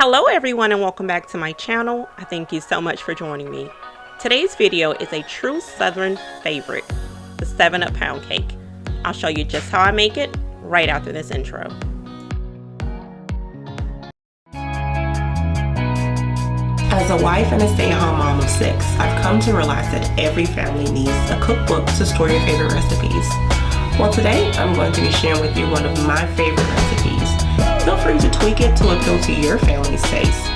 Hello everyone and welcome back to my channel. I thank you so much for joining me. Today's video is a true Southern favorite, the 7-Up pound cake. I'll show you just how I make it right after this intro. As a wife and a stay-at-home mom of 6, I've come to realize that every family needs a cookbook to store your favorite recipes. Well, today I'm going to be sharing with you one of my favorite recipes. Feel free to tweak it to appeal to your family's taste.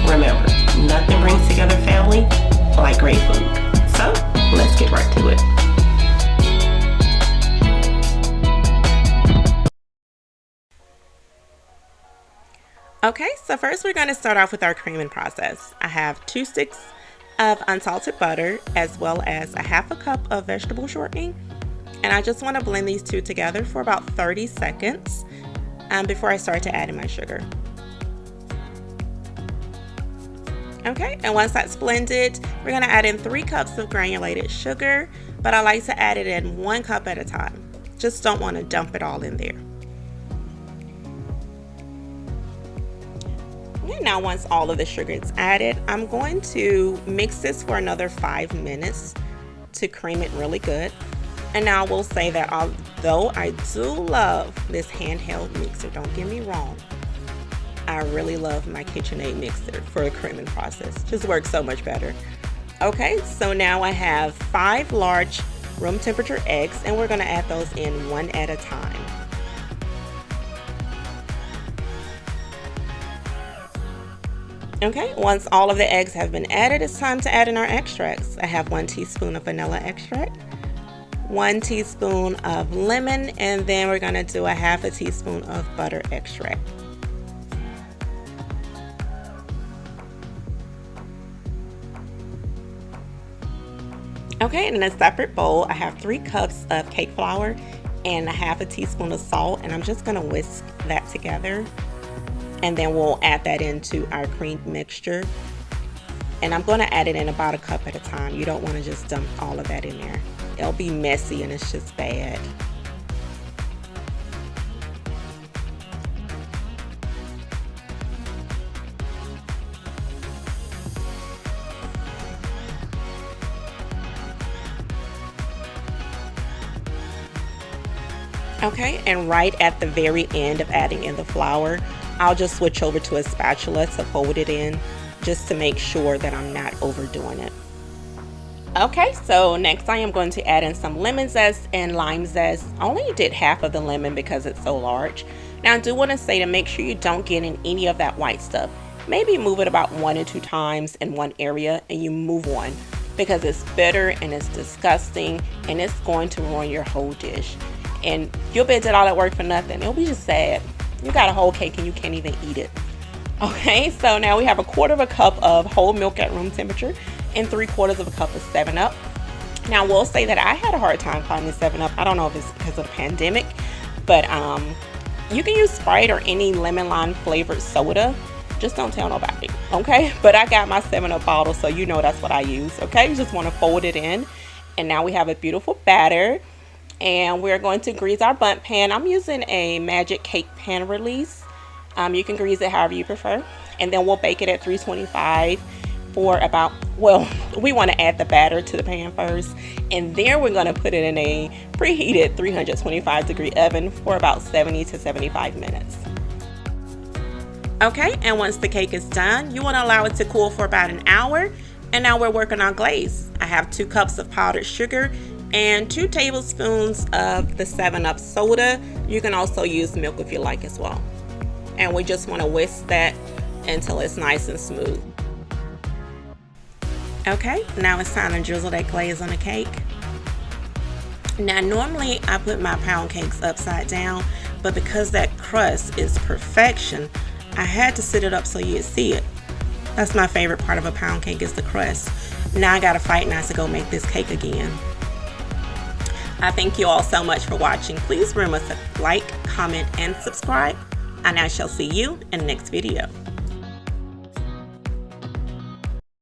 Remember, nothing brings together family like great food. So, let's get right to it. Okay, so first we're going to start off with our creaming process. I have 2 sticks of unsalted butter as well as a half a cup of vegetable shortening. And I just want to blend these two together for about 30 seconds before I start to add in my sugar. Okay, and once that's blended, we're going to add in 3 cups of granulated sugar, but I like to add it in 1 cup at a time. Just don't want to dump it all in there. Okay, now once all of the sugar is added, I'm going to mix this for another 5 minutes to cream it really good. And now I will say that although I do love this handheld mixer, don't get me wrong, I really love my KitchenAid mixer for the creaming process. Just works so much better. Okay, so now I have 5 large room temperature eggs and we're going to add those in one at a time. Okay, once all of the eggs have been added, it's time to add in our extracts. I have 1 teaspoon of vanilla extract, 1 teaspoon of lemon, and then we're going to do a half a teaspoon of butter extract. Okay, and in a separate bowl, I have 3 cups of cake flour and a half a teaspoon of salt, and I'm just going to whisk that together. And then we'll add that into our cream mixture. And I'm going to add it in about a cup at a time. You don't want to just dump all of that in there. It'll be messy and it's just bad. Okay, and right at the very end of adding in the flour, I'll just switch over to a spatula to fold it in just to make sure that I'm not overdoing it. Okay, so next I am going to add in some lemon zest and lime zest. I only did half of the lemon because it's so large. Now I do want to say to make sure you don't get in any of that white stuff. Maybe move it about 1 or 2 times in one area and you move on, because it's bitter and it's disgusting and it's going to ruin your whole dish. And you'll be did all that work for nothing. It'll be just sad. You got a whole cake and you can't even eat it. Okay, so now we have 1/4 cup of whole milk at room temperature and 3/4 cup of 7-Up. Now we'll say that I had a hard time finding 7-Up. I don't know if it's because of the pandemic, but you can use Sprite or any lemon lime flavored soda. Just don't tell nobody, okay? But I got my 7-Up bottle, so you know that's what I use, okay? You just want to fold it in. And now we have a beautiful batter. And we're going to grease our bundt pan. I'm using a Magic Cake Pan Release. You can grease it however you prefer. And then we'll bake it at 325 for about, well, we want to add the batter to the pan first. And then we're going to put it in a preheated 325-degree oven for about 70 to 75 minutes. Okay, and once the cake is done, you want to allow it to cool for about an hour. And now we're working on glaze. I have 2 cups of powdered sugar and 2 tablespoons of the 7-Up soda. You can also use milk if you like as well. And we just want to whisk that until it's nice and smooth. Okay, now it's time to drizzle that glaze on the cake. Now normally I put my pound cakes upside down, but because that crust is perfection, I had to sit it up so you'd see it. That's my favorite part of a pound cake, is the crust. Now I gotta fight not to go make this cake again. I thank you all so much for watching. Please remember to like, comment, and subscribe, and I shall see you in the next video.